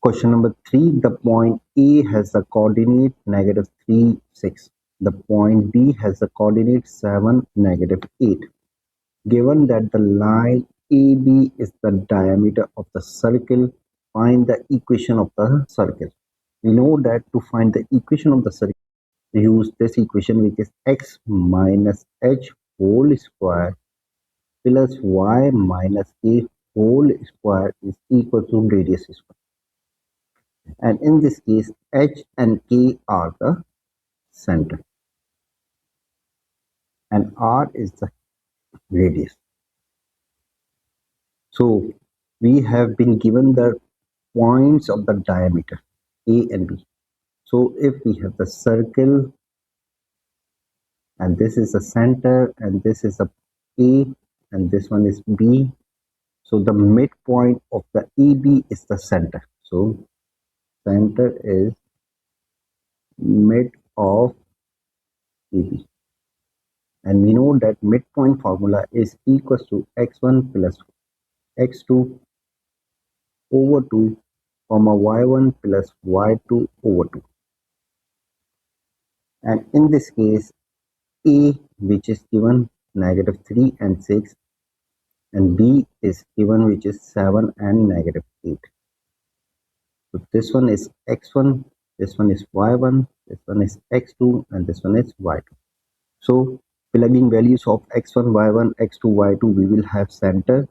Question number 3. The point A has the coordinate -3, 6. The point B has the coordinate 7, -8. Given that the line AB is the diameter of the circle, find the equation of the circle. We know that to find the equation of the circle, we use this equation, which is x minus h whole square plus y minus a whole square is equal to radius square. And in this case, h and k are the center and r is the radius. So we have been given the points of the diameter a and b. So if we have the circle and this is the center and this is the a and this one is b, so the midpoint of the EB is the center. So center is mid of EB. And we know that midpoint formula is equals to x1 plus x2 over 2 comma y1 plus y2 over 2. And in this case, A, which is given -3 and 6, and B is given, which is 7 and -8. So this one is x1, this one is y1, this one is x2, and this one is y2. So plugging values of x1, y1, x2, y2, we will have center.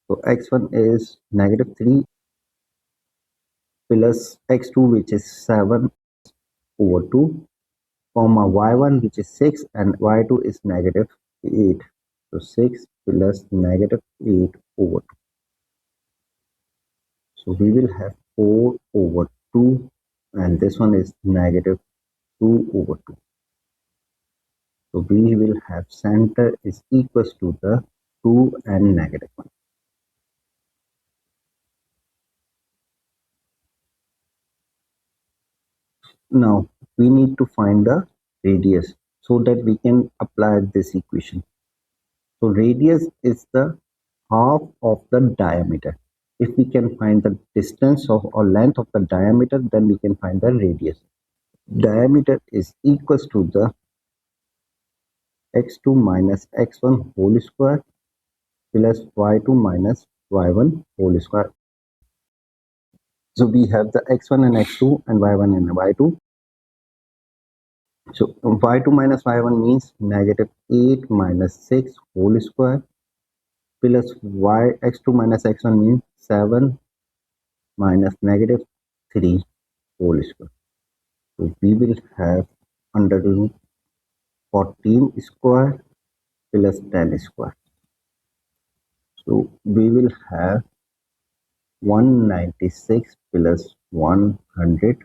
So x1 is -3 plus x2, which is 7 over 2, comma y1, which is 6, and y2 is -8. So 6 plus -8 over 2. So we will have 4 over 2, and this one is -2 over 2. So we will have center is equals to the 2 and -1. Now we need to find the radius so that we can apply this equation. So radius is the half of the diameter. If we can find the distance of or length of the diameter, then we can find the radius. Diameter is equals to the x2 minus x1 whole square plus y2 minus y1 whole square. So we have the x1 and x2 and y1 and y2. So y2 minus y1 means -8 minus 6 whole square plus x2 minus x1 means 7 minus -3 whole square. So we will have under root 14 square plus 10 square. So we will have 196 plus 100.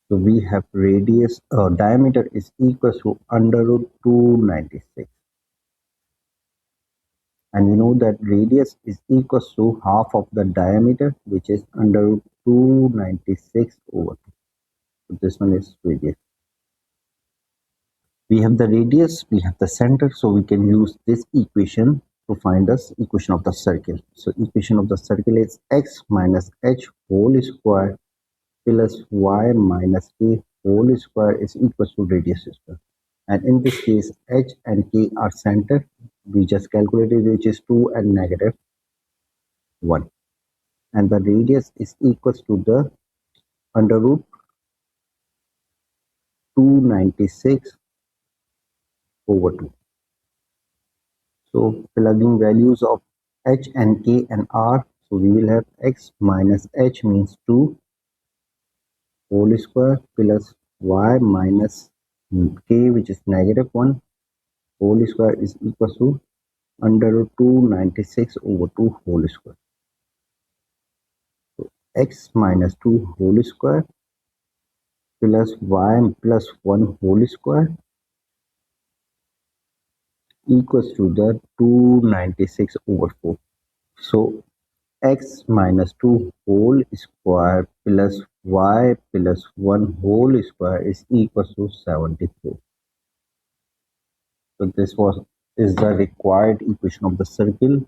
So we have radius diameter is equal to under root 296. And we know that radius is equal to half of the diameter, which is under root 296 over 2. So this one is radius. We have the radius, we have the center, so we can use this equation to find the equation of the circle. So equation of the circle is x minus h whole square plus y minus a whole square is equal to radius square. And in this case, h and k are center. We just calculated, which is 2 and -1. And the radius is equal to the under root 296 over 2. So plugging values of h and k and r, so we will have x minus h means 2 whole square plus y minus k, which is -1 whole square is equal to under root 296 over 2 whole square. So x minus 2 whole square plus y plus 1 whole square equals to the 296 over 4. So x minus 2 whole square plus y plus 1 whole square is equal to 74. So this is the required equation of the circle.